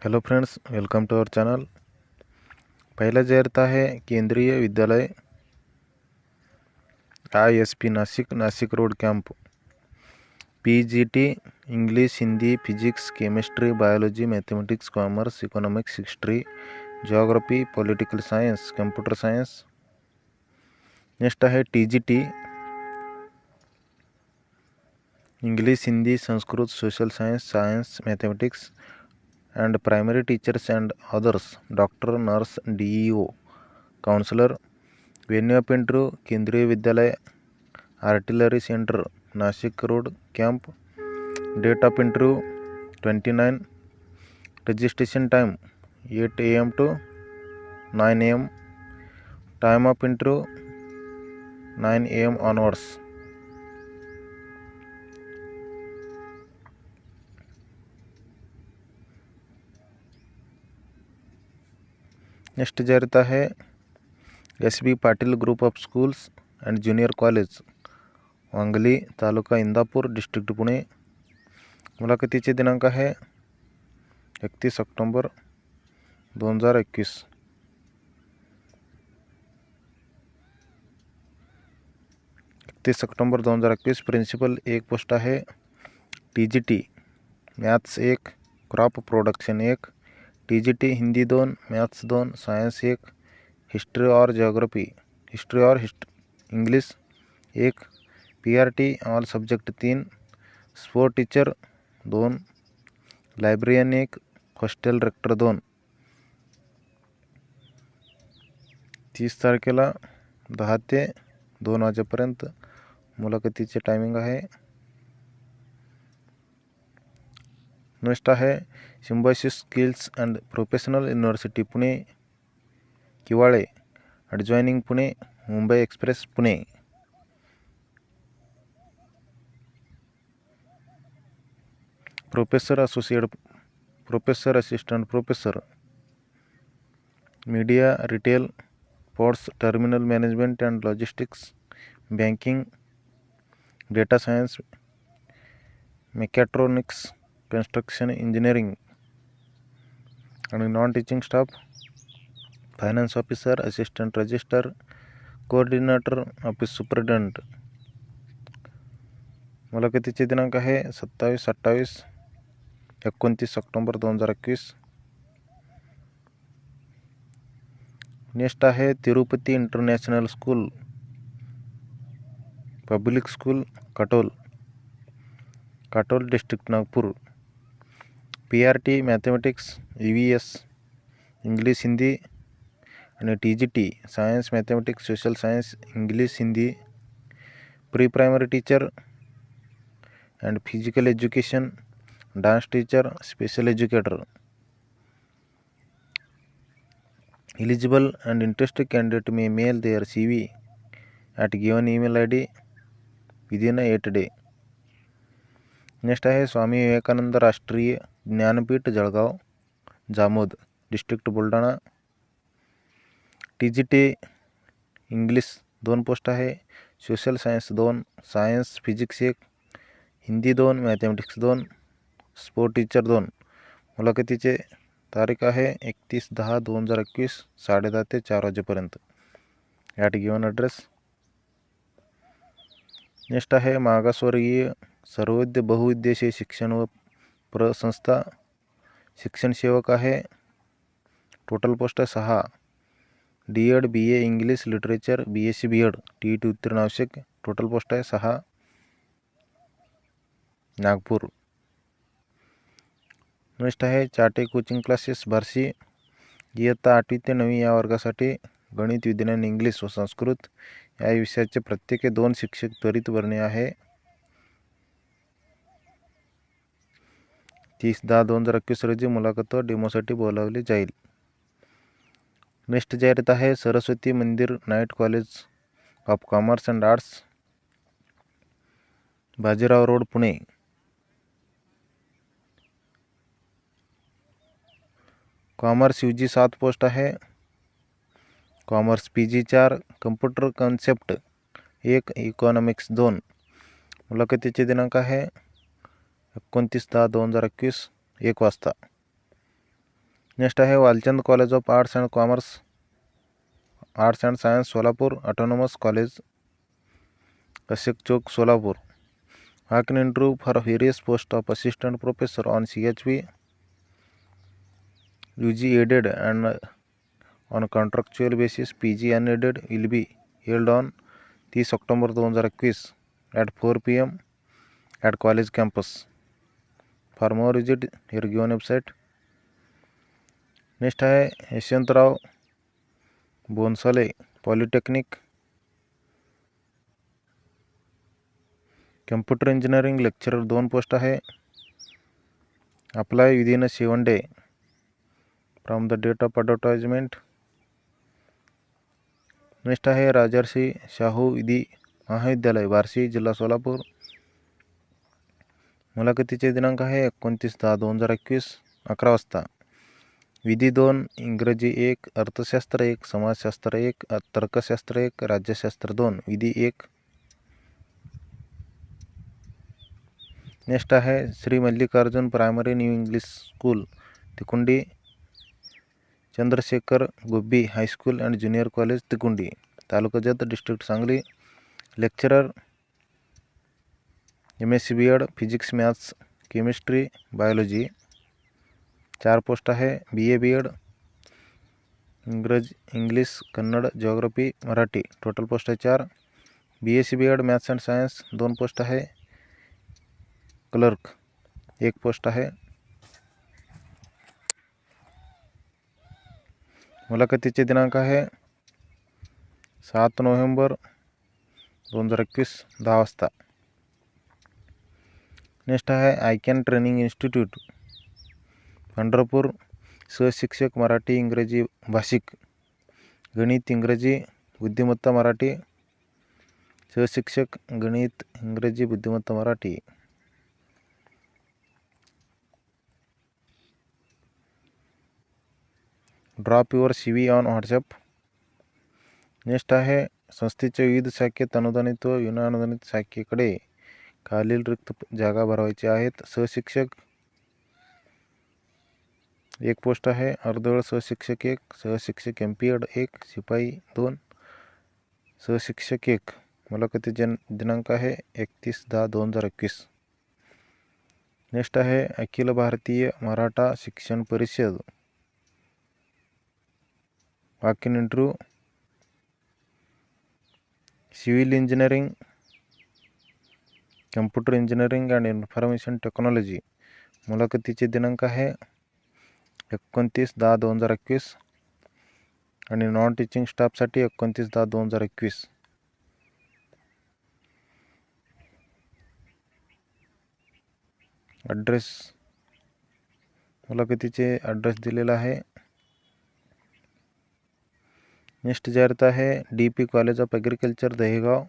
Hello friends, welcome to our channel. पहला जाहिरात है Kendriya Vidyalaya ISP Nashik road camp. PGT English, Hindi, physics, chemistry, biology, mathematics, commerce, economics, history, geography, political science, computer science. Next है TGT English, Hindi, Sanskrit, social science, mathematics and primary teachers and others, doctor, nurse, DEO, counselor. Venue of interview Kendriya Vidyalaya artillery centre Nashik road camp. Date of interview 29। Registration time 8 AM to 9 AM। Time of interview 9 AM onwards। Next जाहिरात है SB Patil group of schools and junior college, Wangali, taluka Indapur, district Pune. मुलाखतीचे दिनांक आहे 31 October 2021। 31 October 2021। Principal एक post आहे। TGT maths 1, crop production 1, TGT Hindi 2, maths 2, science 1, history और English 1, PRT all subject 3, sport teacher 2, librarian 1, hostel rector 2। 30 तारखेला 10 ते 2 वाजेपर्यंत मुलाखतीचे टायमिंग आहे। नेक्स्ट आहे Symbiosis skills and professional university Pune, Kiwale, adjoining Pune, Mumbai express Pune. Professor, associate professor, assistant professor, media, retail, ports, terminal management and logistics, banking, data science, mechatronics, construction engineering आणि non teaching staff, finance officer, assistant register, coordinator, office superintendent. मुलाखतीचे दिनांक आहे 27, 28, 29 October 2021। Next आहे Tirupati international school public school, Katol, district Nagpur. PRT mathematics, EVS English, Hindi आणि TGT science, mathematics, social science, English, Hindi. Pre primary teacher and physical education, dance teacher, special educator. Eligible and interested candidate may mail their CV at given email ID within 8 days. Next आहे Swami Vivekanand Rashtriya Dnyanpeeth, Jalgaon, Jamod, district Buldhana. TGT English 2 post आहे, social science 2, science physics 1, Hindi 2, mathematics 2, sport teacher 2। मुलाखतीचे तारीख आहे 31/10/2021, 10:30 ते 4 वाजेपर्यंत, at given address. Next आहे मागासवर्गीय सर्वोदय बहुउद्देशीय शिक्षण व प्रसंस्था शिक्षण सेवक आहे। टोटल पोस्ट आहे 6। DED BA English literature, BSc BEd, TET उत्तीर्ण आवश्यक। टोटल पोस्ट आहे 6, नागपूर। नेक्स्ट आहे चाटे कोचिंग क्लासेस, बार्शी, इयत्ता 8वी ते 9वी या वर्गासाठी गणित, विज्ञान, इंग्लिश व संस्कृत या विषयाचे प्रत्येकी 2 शिक्षक त्वरित भरणे आहे। 30/10/2021 रोजी मुलाखत व डेमोसाठी बोलावले जाईल। नेक्स्ट जाहिरात आहे Saraswati Mandir night college of commerce and arts, Bajirao road, Pune. Commerce UG 7 post आहे। Commerce PG 4, computer concept 1, economics 2। मुलाखतीचे दिनांक आहे 29/10/2021, 1 वाजता। नेक्स्ट आहे Walchand college of arts and commerce arts and science Solapur autonomous college कसेक चौक Solapur. Walk in interview for various posts of assistant professor on CHP, UG aided and on contractual basis PG unaided will be held on 30 October 2021 at 4 PM at college campus. For more visit here given website. Next आहे Yashwantrao Bhonsale polytechnic computer engineering lecturer 2 post आहे. Apply within 7 days from the date of advertisement. Next आहे राजर्षी शाहू विधी महाविद्यालय बार्शी जिल्हा सोलापूर. मुलाखतीचे दिनांक आहे 29/10/2021 11 वाजता. विधी 2, इंग्रजी 1, अर्थशास्त्र 1, समाजशास्त्र 1, तर्कशास्त्र 1, राज्यशास्त्र 2, विधी 1. नेक्स्ट आहे Shri Mallikarjun primary new English school Tikundi, Chandrashekhar Gubbi high school and junior college Tikundi, taluka Jat, district Sangli. Lecturer MSc B.Ed physics maths chemistry biology 4 post आहे. BA B.Ed English Kannada geography Marathi total post आहे 4. BSc B.Ed maths and science 2 post आहे. क्लर्क 1 पोस्ट आहे. मुलाखतीचे दिनांक आहे 7 November 2021 10 वाजता. Next आहे आयकॅन training institute Pandharpur. सहशिक्षक Marathi इंग्रजी भाषिक, गणित इंग्रजी बुद्धिमत्ता मराठी. सहशिक्षक गणित इंग्रजी बुद्धिमत्ता Marathi. Drop your CV on WhatsApp. Next आहे संस्थेच्या विविध शाखेत अनुदानित व विनाअनुदानित शाखेकडे खालील रिक्त जागा भरवायच्या आहेत. सहशिक्षक 1 पोस्ट आहे. अर्धवेळ सहशिक्षक 1, सहशिक्षक MP.Ed 1, शिपाई 2, सहशिक्षक 1. मुलाखतीचे दिनांक आहे 31/10/2021. नेक्स्ट आहे Akhil Bharatiya Maratha Shikshan Parishad. Walk in interview civil engineering, computer engineering and information technology. मुलाखतीचे दिनांक आहे 29/10/2021 आणि नॉन टीचिंग स्टाफसाठी 29/10/2021. ॲड्रेस मुलाखतीचे ॲड्रेस दिलेला आहे. नेक्स्ट जाहिरात आहे DP college of agriculture Dahegaon,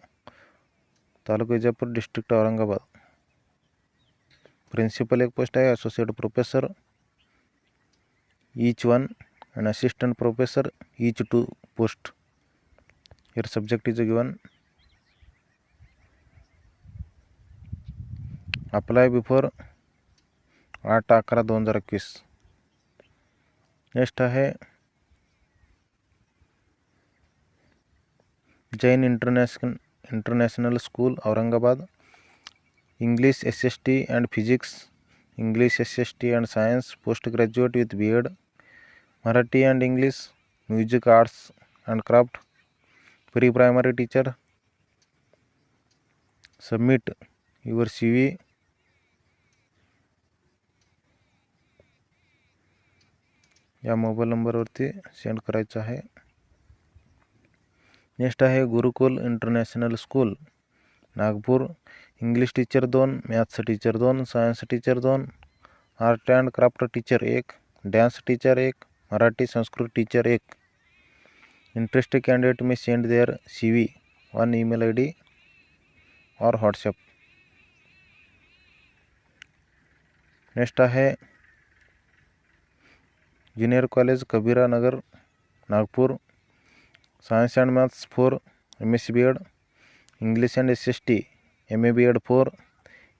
taluka Vijapur, district Aurangabad. Principal 1 post आहे. Associate professor each 1 and assistant professor each 2 post. Here subject is given. Apply before 8/11/2021. Next आहे Jain international school Aurangabad. English SST and physics, English SST and science, post graduate with B.Ed, Marathi and English, music, arts and craft, pre-primary teacher. Submit your CV. या mobile नंबरवरती send करायचं आहे. Next आहे Gurukul international school Nagpur. English teacher 2, maths teacher 2, science teacher 2, art and craft teacher 1, dance teacher 1, Marathi Sanskrit teacher 1. Interested candidate may send their CV on email ID और WhatsApp. Next आहे junior college Kabira Nagar Nagpur. Science and maths 4, MSc B.Ed, English and SST MA B.Ed 4,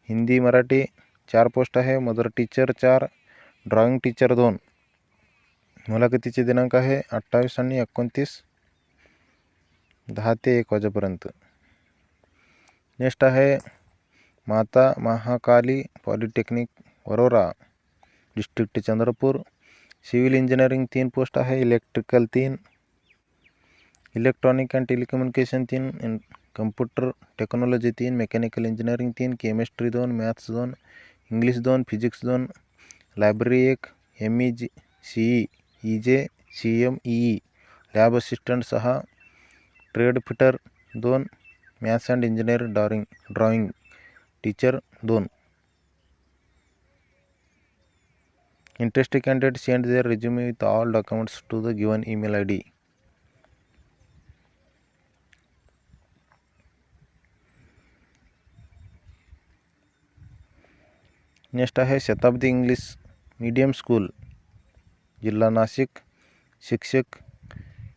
Hindi Marathi 4 post आहे. Mother teacher 4, drawing teacher 2. मुलाखतीचे दिनांक आहे 28 आणि 29, 10 ते 1 वाजेपर्यंत. Next आहे Mata Mahakali polytechnic Warora, district Chandrapur. Civil engineering 3 post आहे, electrical 3, electronic and telecommunication 3, computer technology 3, mechanical engineering 3, chemistry 2, maths 2, English 2, physics 2, library 1, MEG CE, EJ CM EE, lab assistant 6, trade fitter 2, maths and engineer drawing teacher 2. Interested candidates send their resume with all documents to the given email ID. Next आहे शताब्दी English medium school, जिल्हा नाशिक. शिक्षक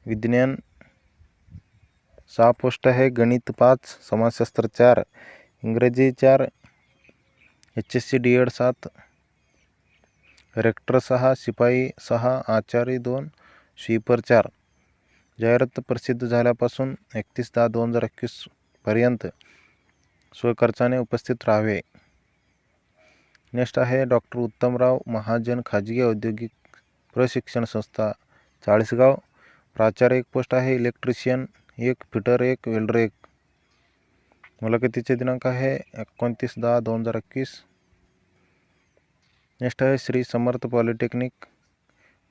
विज्ञान 6 post आहे, गणित 5, समाजशास्त्र 4, इंग्रजी 4, HSC DED 7, rector 6, शिपाई 6, आचारी 2, स्वीपर 4. जाहिरात प्रसिद्ध झाल्यापासून 31/10/2021 पर्यंत स्वखर्चाने उपस्थित राहावे. नेक्स्ट आहे डॉक्टर उत्तमराव महाजन खाजगी औद्योगिक प्रशिक्षण संस्था, चाळीसगाव. प्राचार्य 1 पोस्ट आहे, इलेक्ट्रिशियन 1, फिटर 1, वेल्डर 1. मुलाखतीचे दिनांक आहे 29/10/2021. नेक्स्ट आहे श्री समर्थ पॉलिटेक्निक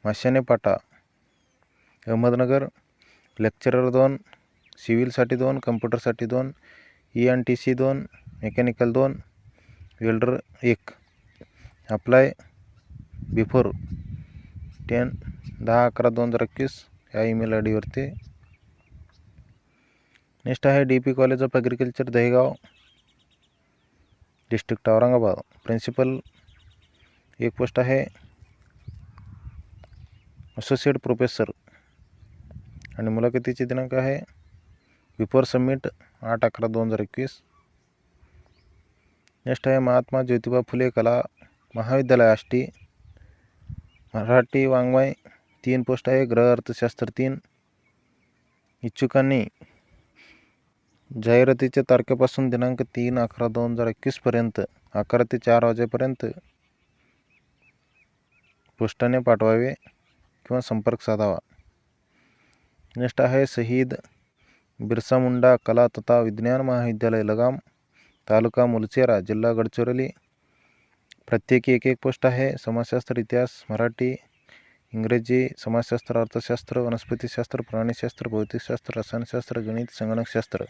माशाने पाटा, अहमदनगर. लेक्चरर 2, सिव्हिलसाठी 2, कम्प्युटरसाठी 2, ENTC 2, mechanical 2, welder 1. Apply before 10/11/2021 या ईमेल ID वरती. नेक्स्ट आहे DP college of agriculture Dahegaon, district Aurangabad. Principal 1 post आहे, असोसिएट प्रोफेसर. आणि मुलाखतीचे दिनांक आहे बिफोर सबमिट 8/11/2021. नेक्स्ट आहे महात्मा ज्योतिबा फुले कला महाविद्यालय आष्टी, मराठी वाङ्मय 3 पोस्ट आहे, गृह अर्थशास्त्र 3. इच्छुकांनी जाहिरातीच्या तारखेपासून दिनांक 3/11/2021 पर्यंत 11 ते 4 वाजेपर्यंत पोस्टाने पाठवावे किंवा संपर्क साधावा. नेक्स्ट आहे शहीद बिरसा मुंडा कला तथा विज्ञान महाविद्यालय लगाम, तालुका मुलचेरा, जिल्हा गडचिरोली. प्रत्येकी 1 पोस्ट आहे. समाजशास्त्र, इतिहास, मराठी, इंग्रजी, समाजशास्त्र, अर्थशास्त्र, वनस्पतीशास्त्र, प्राणीशास्त्र, भौतिकशास्त्र, रसायनशास्त्र, गणित, संगणकशास्त्र.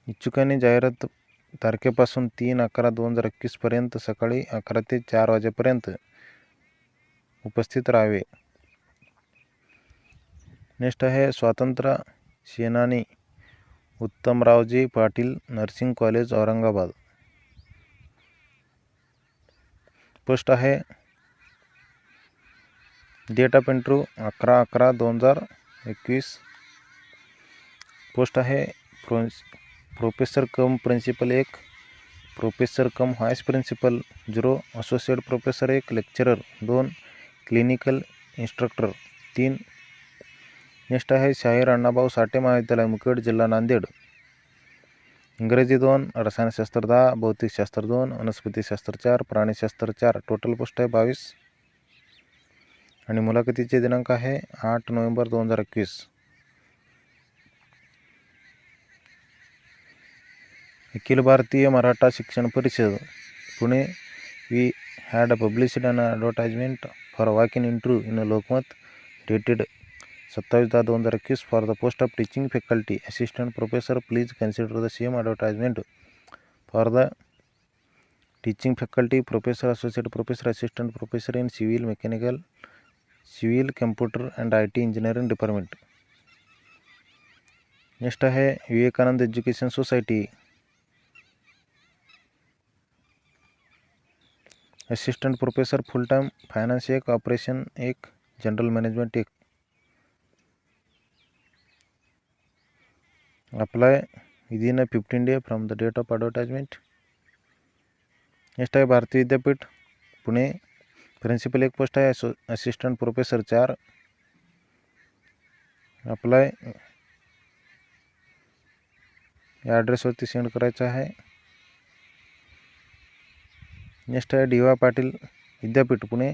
इच्छुकांनी जाहिरात तारखेपासून 3/11/2021 पर्यंत सकाळी 11 ते 4 वाजेपर्यंत उपस्थित राहावे. नेक्स्ट आहे स्वातंत्र्य सेनानी Uttamraoji Patil nursing college, Aurangabad. Post आहे, डेट ऑफ इंटरव्ह्यू 11/11/2021. पोस्ट आहे professor cum principal 1, professor cum vice principal 0, associate professor 1, lecturer 2, clinical instructor 3. Next आहे शाहीर अण्णाभाऊ साठे महाविद्यालय मुखेड, जिल्हा नांदेड. इंग्रजी 2, रसायनशास्त्र 10, भौतिकशास्त्र 2, वनस्पतीशास्त्र 4, प्राणीशास्त्र 4. टोटल पोस्ट आहे 22. आणि मुलाखतीचे दिनांक आहे 8/11/2021. Akhil Bharatiya Maratha Shikshan Parishad Pune. We had published an advertisement for walk-in interview in Lokmat dated 27/10/2021 for the post of teaching faculty assistant professor. Please consider the same advertisement for the teaching faculty professor, associate professor, assistant professor in civil, mechanical, civil, computer and IT engineering department. Next आहे Vivekanand education society, assistant professor full time, finance 1, operation 1, general management 1. Apply within 15 days from the date of advertisement. Next आहे Bharati Vidyapeeth Pune. Principal एक post आहे, assistant professor 4. Apply या ॲड्रेसवरती send करायचं आहे. Next आहे DY Patil Vidyapeeth Pune.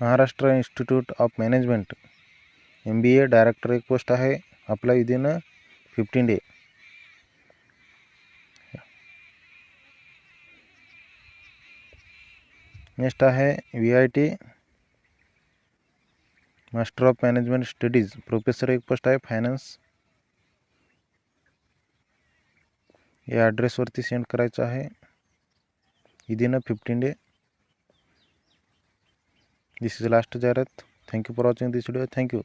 Maharashtra institute of management MBA director एक post आहे. Apply within 15 day. नेक्स्ट आहे VIT master of management studies professor एक पोस्ट आहे फायनान्स. या ॲड्रेसवरती सेंड करायचं आहे within 15 day. This is last जाहिरात. Thank you for watching this video. Thank you.